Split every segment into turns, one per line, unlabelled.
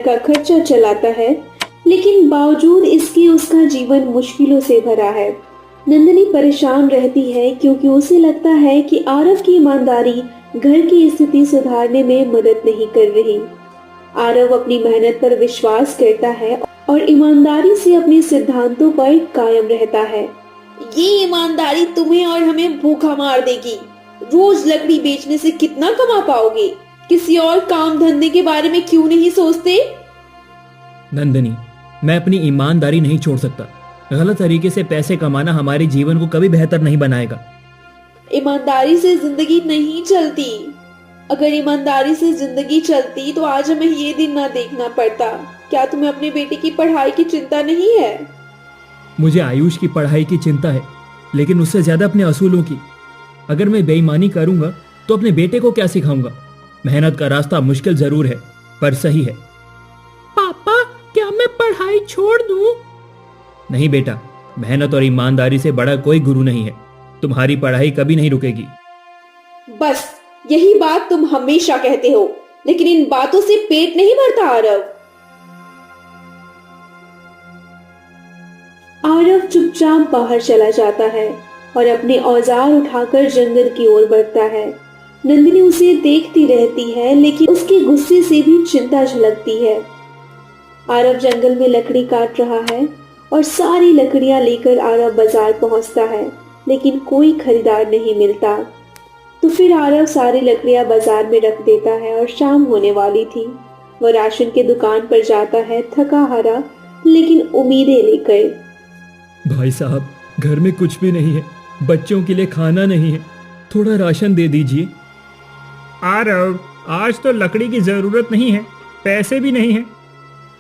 का खर्चा चलाता है, लेकिन बावजूद इसके उसका जीवन मुश्किलों से भरा है। नंदिनी परेशान रहती है क्योंकि उसे लगता है कि आरव की ईमानदारी घर की स्थिति सुधारने में मदद नहीं कर रही। आरव अपनी मेहनत पर विश्वास करता है और ईमानदारी से अपने सिद्धांतों पर कायम रहता है।
ये ईमानदारी तुम्हें और हमें भूखा मार देगी। रोज लकड़ी बेचने से कितना कमा पाओगे? किसी और काम धंधे के बारे में क्यों नहीं सोचते?
नंदिनी, मैं अपनी ईमानदारी नहीं छोड़ सकता। गलत तरीके से पैसे कमाना हमारे जीवन को कभी बेहतर नहीं बनाएगा।
ईमानदारी से जिंदगी नहीं चलती। अगर ईमानदारी से जिंदगी चलती तो आज हमें ये दिन ना देखना पड़ता। क्या तुम्हें अपने बेटे की पढ़ाई की चिंता नहीं है?
मुझे आयुष की पढ़ाई की चिंता है, लेकिन उससे ज्यादा अपने असूलों की। अगर मैं बेईमानी करूंगा तो अपने बेटे को क्या सिखाऊंगा? मेहनत का रास्ता मुश्किल जरूर है, पर सही है।
पापा, क्या मैं पढ़ाई छोड़ दूं?
नहीं बेटा, मेहनत और ईमानदारी से बड़ा कोई गुरु नहीं है। तुम्हारी पढ़ाई कभी नहीं रुकेगी।
बस यही बात तुम हमेशा कहते हो, लेकिन इन बातों से पेट नहीं भरता आरव।
आरव चुपचाप बाहर चला जाता है और अपने औजार उठाकर जंगल की ओर बढ़ता है। नंदिनी उसे देखती रहती है, लेकिन उसके गुस्से से भी चिंता झलकती है। आरव जंगल में लकड़ी काट रहा है और सारी लकड़ियां लेकर आरव बाजार पहुंचता है, लेकिन कोई खरीदार नहीं मिलता। तो फिर आरव सारी लकड़ियां बाजार में रख देता है और शाम होने वाली थी। वह राशन की दुकान पर जाता है, थका हारा लेकिन उम्मीदें लेकर।
भाई साहब, घर में कुछ भी नहीं है, बच्चों के लिए खाना नहीं है, थोड़ा राशन दे दीजिए।
आरव, आज तो लकड़ी की जरूरत नहीं है, पैसे भी नहीं है।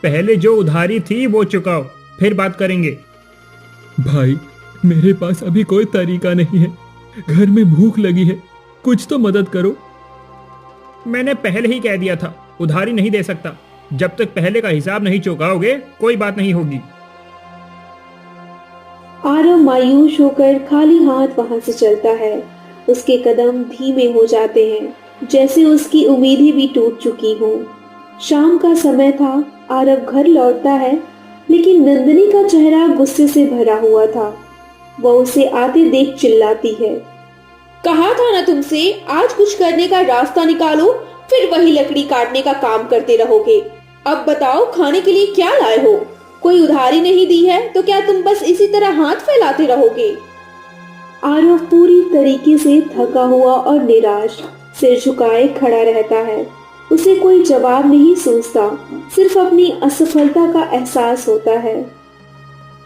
पहले जो उधारी थी वो चुकाओ, फिर बात करेंगे।
भाई, मेरे पास अभी कोई तरीका नहीं है। घर में भूख लगी है, कुछ तो मदद करो।
मैंने पहले ही कह दिया था, उधारी नहीं दे सकता। जब तक पहले का हिसाब नहीं चुकाओगे कोई बात नहीं होगी।
आरव मायूस होकर खाली हाथ वहां से चलता है। उसके कदम धीमे हो जाते हैं, जैसे उसकी उम्मीदें भी टूट चुकी हों। शाम का समय था। आरव घर लौटता है, लेकिन नंदिनी का चेहरा गुस्से से भरा हुआ था। वह उसे आते देख चिल्लाती है।
कहा था ना तुमसे, आज कुछ करने का रास्ता निकालो, फिर वही लकड़ी काटने का काम करते रहोगे। अब बताओ, खाने के लिए क्या लाए हो? कोई उधारी नहीं दी है तो क्या तुम बस इसी तरह हाथ फैलाते रहोगे?
आरव पूरी तरीके से थका हुआ और निराश सिर झुकाए खड़ा रहता है। उसे कोई जवाब नहीं सोचता, सिर्फ अपनी असफलता का एहसास होता है।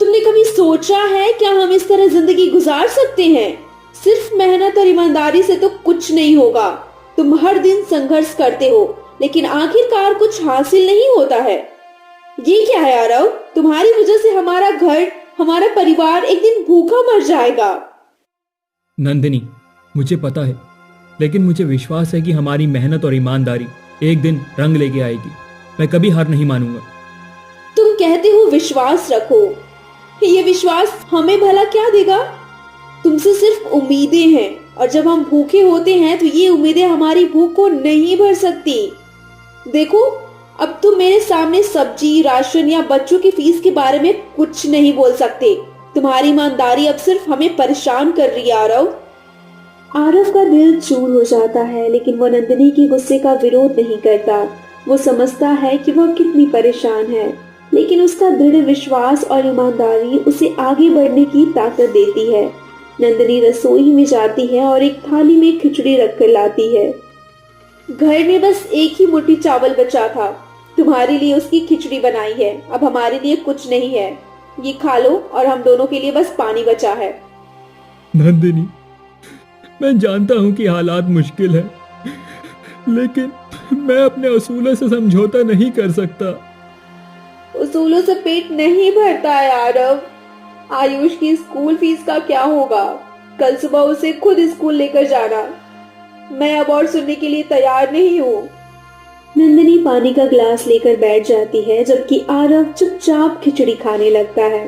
तुमने कभी सोचा है क्या हम इस तरह जिंदगी गुजार सकते हैं? सिर्फ मेहनत और ईमानदारी से तो कुछ नहीं होगा। तुम हर दिन संघर्ष करते हो, लेकिन आखिरकार कुछ हासिल नहीं होता है। ये क्या है आरव? तुम्हारी वजह से हमारा घर, हमारा परिवार एक दिन भूखा मर जाएगा।
नंदिनी, मुझे पता है, लेकिन मुझे विश्वास है कि हमारी मेहनत और ईमानदारी एक दिन रंग लेके आएगी। मैं कभी हार नहीं मानूंगा।
तुम कहते हो विश्वास रखो, ये विश्वास हमें भला क्या देगा? तुमसे सिर्फ उम्मीदें हैं, और जब हम भूखे होते हैं तो ये उम्मीदें हमारी भूख को नहीं भर सकती। देखो, अब तुम मेरे सामने सब्जी, राशन या बच्चों की फीस के बारे में कुछ नहीं बोल सकते। तुम्हारी ईमानदारी अब सिर्फ हमें परेशान कर रही है आरव।
आरव का दिल चूर हो जाता है, लेकिन वो नंदिनी के गुस्से का विरोध नहीं करता। वो समझता है कि वह कितनी परेशान है, लेकिन उसका दृढ़ विश्वास और ईमानदारी उसे आगे बढ़ने की ताकत देती है। नंदिनी रसोई में जाती है और एक थाली में खिचड़ी रखकर लाती है।
घर में बस एक ही मुट्ठी चावल बचा था, तुम्हारे लिए उसकी खिचड़ी बनाई है। अब हमारे लिए कुछ नहीं है, ये खा लो, और हम दोनों के लिए बस पानी बचा है।
नंदिनी, मैं जानता हूं कि हालात मुश्किल है, लेकिन मैं अपने असूलों से समझौता नहीं कर सकता।
उसूलों से पेट नहीं भरता है आरव। आयुष की स्कूल फीस का क्या होगा? कल सुबह उसे खुद स्कूल लेकर जाना। मैं अब और सुनने के लिए तैयार नहीं हूँ।
नंदिनी पानी का ग्लास लेकर बैठ जाती है, जबकि आरव चुपचाप खिचड़ी खाने लगता है।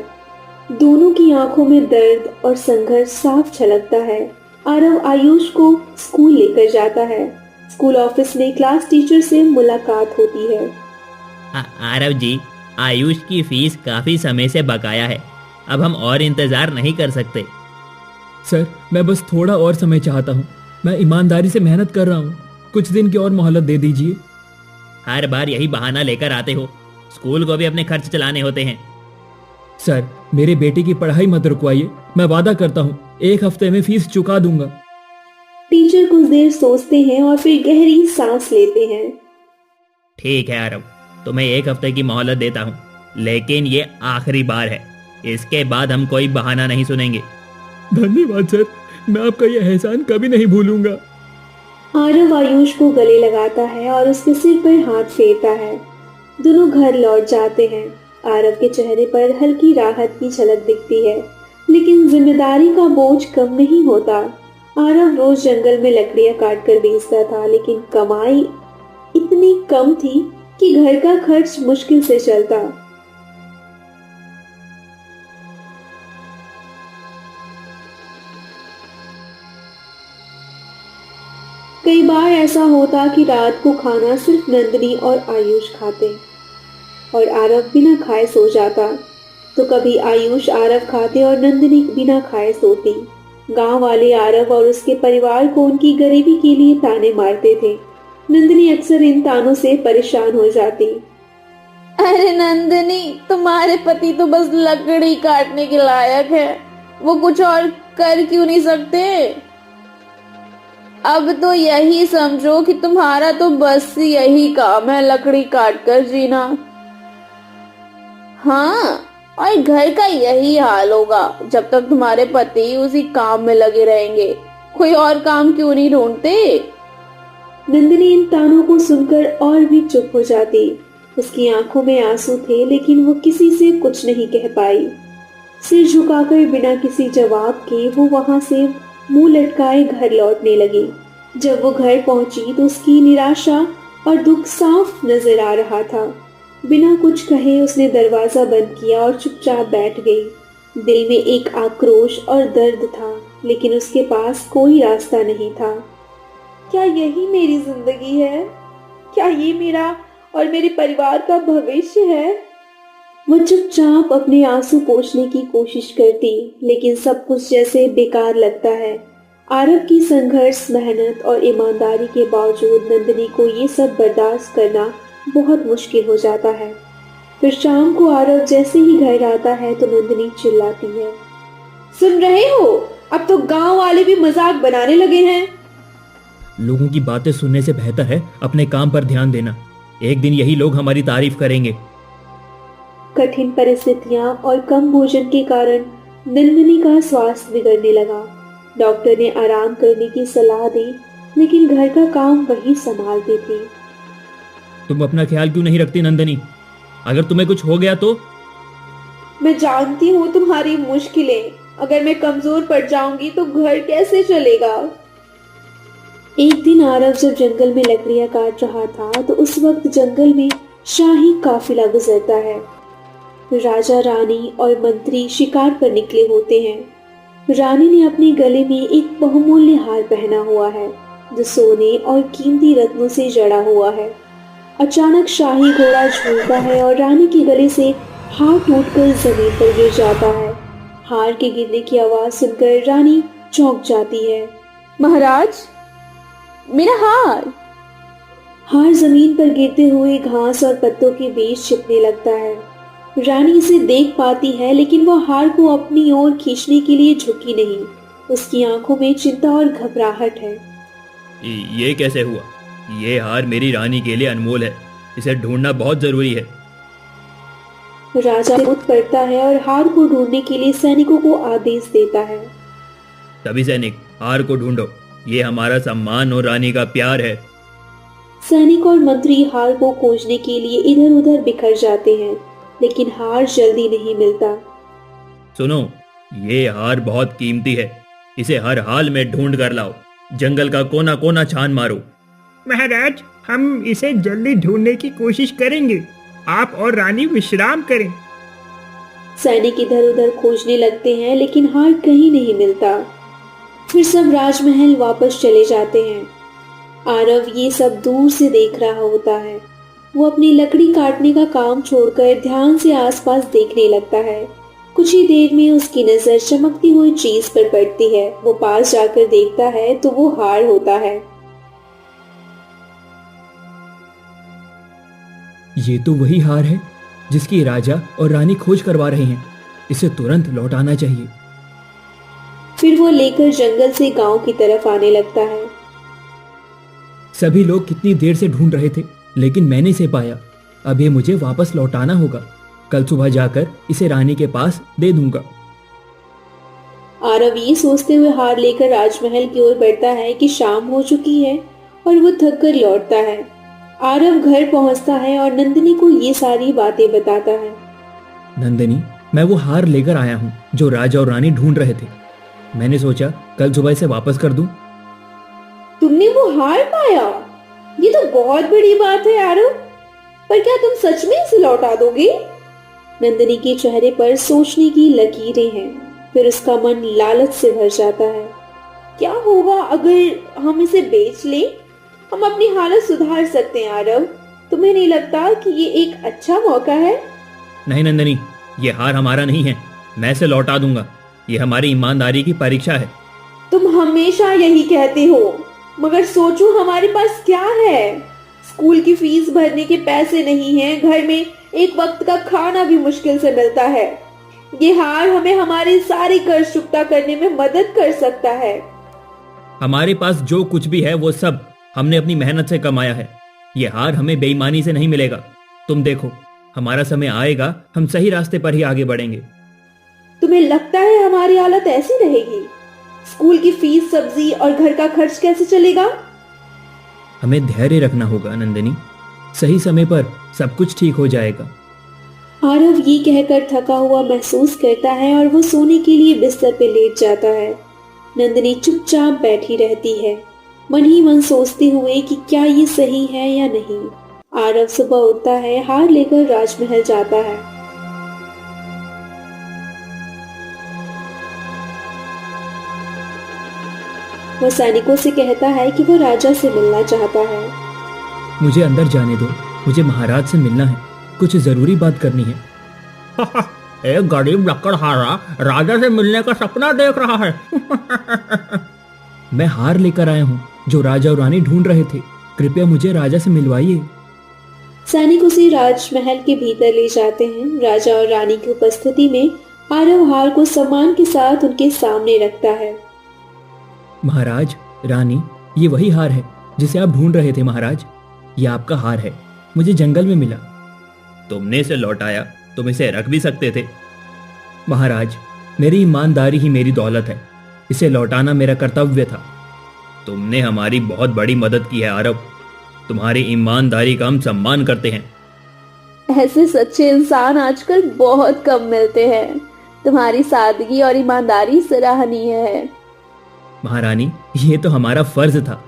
दोनों की आंखों में दर्द और संघर्ष साफ झलकता है। आरव आयुष को स्कूल लेकर जाता है। स्कूल ऑफिस में क्लास टीचर से मुलाकात होती है।
आरव जी, आयुष की फीस काफी समय से बकाया है। अब हम और इंतजार नहीं कर सकते।
सर, मैं बस थोड़ा और समय चाहता हूँ। मैं ईमानदारी से मेहनत कर रहा हूँ। कुछ दिन की और मोहलत दे दीजिए।
हर बार यही बहाना लेकर आते हो। स्कूल को भी अपने खर्च चलाने होते हैं।
सर, मेरे बेटे की पढ़ाई मत रुकवाइए। मैं वादा करता हूँ 1 हफ्ते में फीस चुका दूंगा।
टीचर कुछ देर सोचते हैं और फिर गहरी सांस लेते हैं।
ठीक है आरव, तुम्हें 1 हफ्ते की मोहलत देता हूँ, लेकिन ये आखिरी बार है। इसके बाद हम कोई बहाना नहीं सुनेंगे।
धन्यवाद सर, मैं आपका यह एहसान कभी नहीं भूलूंगा।
आरव आयुष को गले लगाता है और उसके सिर पर हाथ फेरता है। दोनों घर लौट जाते हैं। आरव के चेहरे पर हल्की राहत की झलक दिखती है, लेकिन जिम्मेदारी का बोझ कम नहीं होता। आरव रोज जंगल में लकड़ियां काटकर बेचता था, लेकिन कमाई इतनी कम थी कि घर का खर्च मुश्किल से चलता। कई बार ऐसा होता कि रात को खाना सिर्फ नंदिनी और आयुष खाते और आरव बिना खाए सो जाता, तो कभी आयुष आरव खाते और नंदिनी बिना खाए सोती। गांव वाले आरव और उसके परिवार को उनकी गरीबी के लिए ताने मारते थे। नंदिनी अक्सर इन तानों से परेशान हो जाती।
अरे नंदिनी, तुम्हारे पति तो बस लकड़ी काटने के लायक है, वो कुछ और कर क्यों नहीं सकते? अब तो यही समझो कि तुम्हारा तो बस यही काम है, लकड़ी काट कर जीना। हाँ, और घर का यही हाल होगा जब तक तुम्हारे पति उसी काम में लगे रहेंगे। कोई और काम क्यों नहीं ढूंढते?
नंदिनी इन तानों को सुनकर और भी चुप हो जाती। उसकी आंखों में आंसू थे, लेकिन वो किसी से कुछ नहीं कह पाई। सिर झुकाकर बिना किसी जवाब के वो वहां से मुंह लटकाए घर लौटने लगी। जब वो घर पहुंची तो उसकी निराशा और दुख साफ नजर आ रहा था। बिना कुछ कहे उसने दरवाजा बंद किया और चुपचाप बैठ गई। दिल में एक आक्रोश और दर्द था, लेकिन उसके पास कोई रास्ता नहीं था। क्या यही मेरी जिंदगी है? क्या ये मेरा और मेरे परिवार का भविष्य है? वो चुपचाप अपने आंसू पोंछने की कोशिश करती, लेकिन सब कुछ जैसे बेकार लगता है। आरव की संघर्ष, मेहनत और ईमानदारी के बावजूद नंदिनी को ये सब बर्दाश्त करना बहुत मुश्किल हो जाता है। फिर शाम को आरव जैसे ही घर आता है तो नंदिनी चिल्लाती है,
सुन रहे हो? अब तो गांव वाले भी मजाक बनाने लगे हैं।
लोगों की बातें सुनने से बेहतर है अपने काम पर ध्यान देना। एक दिन यही लोग हमारी तारीफ करेंगे।
कठिन परिस्थितियां और कम भोजन के कारण नंदिनी का स्वास्थ्य बिगड़ने लगा। डॉक्टर ने आराम करने की सलाह दी, लेकिन घर का काम वही संभालती थी।
तुम अपना ख्याल क्यों नहीं रखती नंदिनी? अगर तुम्हें कुछ हो गया तो?
मैं जानती हूँ तुम्हारी मुश्किलें। अगर मैं कमजोर पड़ जाऊंगी तो घर कैसे चलेगा?
एक दिन आरव जब जंगल में लकड़ियां काट रहा था तो उस वक्त जंगल में शाही काफिला गुजरता है। राजा, रानी और मंत्री शिकार पर निकले होते हैं। रानी ने अपने गले में एक बहुमूल्य हार पहना हुआ है जो सोने और कीमती रत्नों से जड़ा हुआ है। अचानक शाही घोड़ा झूलता है और रानी के गले से हार टूटकर जमीन पर गिर जाता है। हार के गिरने की आवाज सुनकर रानी चौंक जाती है।
महाराज, मेरा हार!
हार जमीन पर गिरते हुए घास और पत्तों के बीच छिपने लगता है। रानी इसे देख पाती है, लेकिन वह हार को अपनी ओर खींचने के लिए झुकी नहीं। उसकी आंखों में चिंता और घबराहट है।
ये कैसे हुआ? ये हार मेरी रानी के लिए अनमोल है। इसे ढूंढना बहुत जरूरी है।
राजा उठ पड़ता है और हार को ढूंढने के लिए सैनिकों को आदेश देता है।
सभी सैनिक, हार को ढूंढो। ये हमारा सम्मान और रानी का प्यार है।
सैनिक और मंत्री हार को खोजने के लिए इधर उधर बिखर जाते हैं, लेकिन हार जल्दी नहीं मिलता।
सुनो, ये हार बहुत कीमती है। इसे हर हाल में ढूंढ कर लाओ। जंगल का कोना कोना छान मारो।
महाराज, हम इसे जल्दी ढूंढने की कोशिश करेंगे। आप और रानी विश्राम करें।
सैनिक इधर उधर खोजने लगते हैं, लेकिन हार कहीं नहीं मिलता। फिर सब राजमहल वापस चले जाते हैं। आरव ये सब दूर से देख रहा होता है। वो अपनी लकड़ी काटने का काम छोड़कर ध्यान से आसपास देखने लगता है। कुछ ही देर में उसकी नजर चमकती हुई चीज पर पड़ती है। वो पास जाकर देखता है तो वो हार होता है।
ये तो वही हार है जिसकी राजा और रानी खोज करवा रहे हैं। इसे तुरंत लौटाना चाहिए।
फिर वो लेकर जंगल से गांव की तरफ आने लगता है।
सभी लोग कितनी देर से ढूंढ रहे थे, लेकिन मैंने इसे पाया। अब ये मुझे वापस लौटाना होगा। कल सुबह जाकर इसे रानी के पास दे दूंगा।
आरव ये सोचते हुए हार लेकर राजमहल की ओर बढ़ता है कि शाम हो चुकी है और वो थक कर लौटता है। आरव घर पहुंचता है और नंदिनी को ये सारी बातें बताता है।
नंदिनी, मैं वो हार लेकर आया हूँ जो राजा और रानी ढूंढ रहे थे। मैंने सोचा कल सुबह इसे वापस कर दूं।
तुमने वो हार पाया? ये तो बहुत बड़ी बात है आरव। पर क्या तुम सच में इसे लौटा दोगे?
नंदिनी के चेहरे पर सोचने की लकीरें हैं। फिर उसका मन लालच से भर जाता है।
क्या होगा अगर हम इसे बेच लें? हम अपनी हालत सुधार सकते हैं आरव। तुम्हें नहीं लगता कि ये एक अच्छा मौका है?
नहीं नंदिनी, ये हार हमारा नहीं है। मैं इसे लौटा दूंगा। ये हमारी ईमानदारी की परीक्षा है।
तुम हमेशा यही कहते हो, मगर सोचो हमारे पास क्या है। स्कूल की फीस भरने के पैसे नहीं हैं, घर में एक वक्त का खाना भी मुश्किल से मिलता है। ये हार हमें हमारे सारे कर्ज चुकता करने में मदद कर सकता है।
हमारे पास जो कुछ भी है वो सब हमने अपनी मेहनत से कमाया है। ये हार हमें बेईमानी से नहीं मिलेगा। तुम देखो, हमारा समय आएगा, हम सही रास्ते पर ही आगे बढ़ेंगे।
तुम्हें लगता है हमारी हालत ऐसी रहेगी? स्कूल की फीस, सब्जी और घर का खर्च कैसे चलेगा?
हमें धैर्य रखना होगा नंदिनी। सही समय पर सब कुछ ठीक हो जाएगा।
आरव ये कहकर थका हुआ महसूस करता है और वो सोने के लिए बिस्तर पे लेट जाता है। नंदिनी चुपचाप बैठी रहती है, मन ही मन सोचते हुए कि क्या ये सही है या नहीं। आरव सुबह उठता है, हार लेकर राजमहल जाता है। वो सैनिकों से कहता है कि वो राजा से मिलना चाहता है।
मुझे अंदर जाने दो। मुझे महाराज से मिलना है। कुछ जरूरी बात करनी है।
एक गरीब लकड़हारा राजा से मिलने का सपना देख रहा है।
मैं हार लेकर आया हूँ जो राजा और रानी ढूंढ रहे थे। कृपया मुझे राजा से मिलवाइए।
सैनिक उसे राजमहल के भीतर ले जाते हैं। राजा और रानी की उपस्थिति में आरव हार को सम्मान के साथ उनके सामने रखता है।
महाराज, रानी, ये वही हार है जिसे आप ढूंढ रहे थे। महाराज, ये आपका हार है, मुझे जंगल में मिला।
तुमने इसे लौटाया, तुम इसे रख भी सकते थे।
महाराज, मेरी ईमानदारी ही मेरी दौलत है। इसे लौटाना मेरा कर्तव्य था।
तुमने हमारी बहुत बड़ी मदद की है आरव। तुम्हारी ईमानदारी का हम सम्मान करते हैं।
ऐसे सच्चे इंसान आजकल बहुत कम मिलते हैं। तुम्हारी सादगी और ईमानदारी सराहनीय है।
महारानी, ये तो हमारा फर्ज था।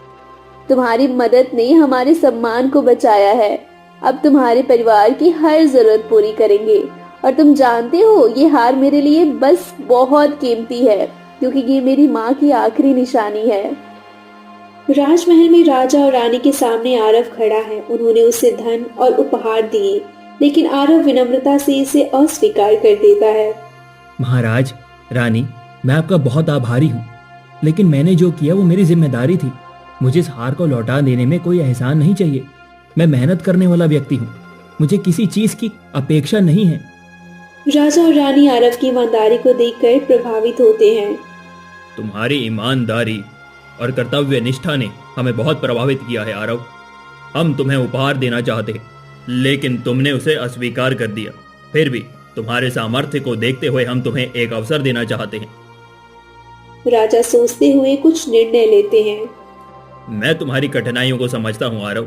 तुम्हारी मदद ने हमारे सम्मान को बचाया है। अब तुम्हारे परिवार की हर जरूरत पूरी करेंगे। और तुम जानते हो, ये हार मेरे लिए बस बहुत कीमती है, क्योंकि ये मेरी माँ की आखिरी निशानी है।
राजमहल में राजा और रानी के सामने आरव खड़ा है। उन्होंने उसे धन और उपहार दिए, लेकिन आरव विनम्रता से इसे अस्वीकार कर देता है।
महाराज, रानी, मैं आपका बहुत आभारी हूँ, लेकिन मैंने जो किया वो मेरी जिम्मेदारी थी। मुझे इस हार को लौटा देने में कोई एहसान नहीं चाहिए। मैं मेहनत करने वाला व्यक्ति हूँ, मुझे किसी चीज की अपेक्षा नहीं है।
राजा और रानी आरव की ईमानदारी को देखकर प्रभावित होते हैं।
तुम्हारी ईमानदारी और कर्तव्य निष्ठा ने हमें बहुत प्रभावित किया है आरव। हम तुम्हें उपहार देना चाहते, लेकिन तुमने उसे अस्वीकार कर दिया। फिर भी तुम्हारे सामर्थ्य को देखते हुए हम तुम्हें एक अवसर देना चाहते हैं।
राजा सोचते हुए कुछ निर्णय लेते हैं।
मैं तुम्हारी कठिनाइयों को समझता हूँ आरव।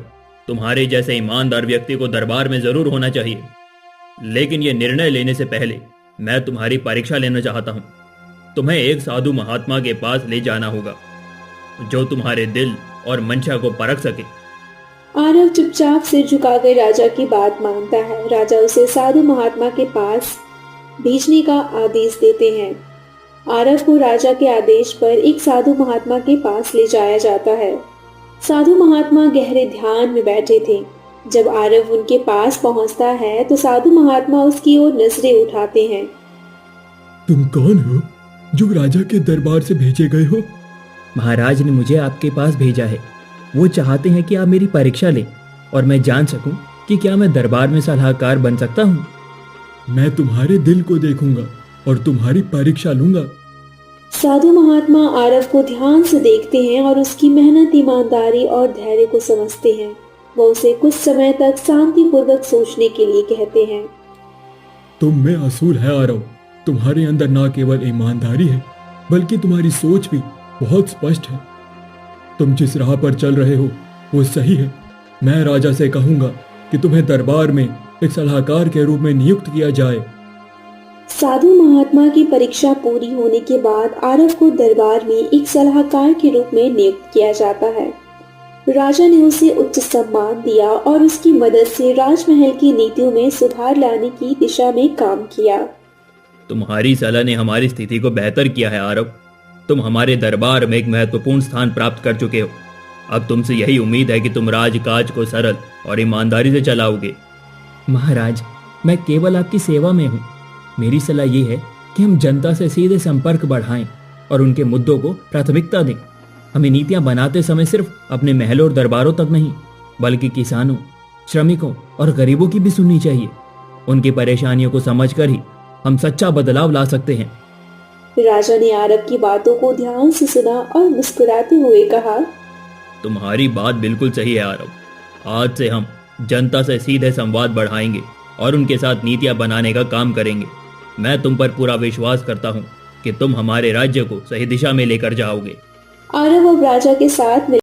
तुम्हारे जैसे ईमानदार व्यक्ति को दरबार में जरूर होना चाहिए, लेकिन यह निर्णय लेने से पहले मैं तुम्हारी परीक्षा लेना चाहता हूँ। तुम्हें एक साधु महात्मा के पास ले जाना होगा जो तुम्हारे दिल और मंशा को परख सके।
आरव चुपचाप सिर झुकाकर राजा की बात मानता है। राजा उसे साधु महात्मा के पास भेजने का आदेश देते हैं। आरव को राजा के आदेश पर एक साधु महात्मा के पास ले जाया जाता है। साधु महात्मा गहरे ध्यान में बैठे थे। जब आरव उनके पास पहुंचता है तो साधु महात्मा उसकी ओर नजरें उठाते हैं।
तुम कौन हो जो राजा के दरबार से भेजे गए हो? महाराज ने मुझे आपके पास भेजा है। वो चाहते हैं कि आप मेरी परीक्षा लें और मैं जान सकूं कि क्या मैं दरबार में सलाहकार बन सकता हूं। मैं तुम्हारे दिल को देखूंगा और तुम्हारी परीक्षा लूंगा।
साधु महात्मा आरव को ध्यान से देखते हैं और उसकी मेहनत, ईमानदारी और धैर्य को समझते हैं। वो उसे कुछ समय तक शांतिपूर्वक सोचने के लिए कहते हैं।
तुम में असूल है आरव। तुम्हारे अंदर ना केवल ईमानदारी है बल्कि तुम्हारी सोच भी बहुत स्पष्ट है। तुम जिस राह पर चल रहे हो वो सही है। मैं राजा से कहूंगा कि तुम्हें दरबार में एक सलाहकार के रूप में नियुक्त किया जाए।
साधु महात्मा की परीक्षा पूरी होने के बाद आरव को दरबार में एक सलाहकार के रूप में नियुक्त किया जाता है। राजा ने उसे उच्च सम्मान दिया और उसकी मदद से राजमहल की नीतियों में सुधार लाने की दिशा में काम किया।
तुम्हारी सलाह ने हमारी स्थिति को बेहतर किया है आरव। तुम हमारे दरबार में एक महत्वपूर्ण स्थान प्राप्त कर चुके हो। अब तुमसे यही उम्मीद है कि तुम राजकाज को सरल और ईमानदारी से चलाओगे। महाराज, मैं केवल आपकी सेवा में हूँ। मेरी सलाह ये है कि हम जनता से सीधे संपर्क बढ़ाएं और उनके मुद्दों को प्राथमिकता दें। हमें नीतियां बनाते समय सिर्फ अपने महलों और दरबारों तक नहीं बल्कि किसानों, श्रमिकों और गरीबों की भी सुननी चाहिए। उनकी परेशानियों को समझकर ही हम सच्चा बदलाव ला सकते हैं।
राजा ने आरव की बातों को ध्यान से सुना और मुस्कुराते हुए कहा,
तुम्हारी बात बिल्कुल सही है आरव। आज से हम जनता से सीधे संवाद बढ़ाएंगे और उनके साथ नीतियां बनाने का काम करेंगे। मैं तुम पर पूरा विश्वास करता हूँ कि तुम हमारे राज्य को सही दिशा में लेकर जाओगे।
आरव अब राजा के साथ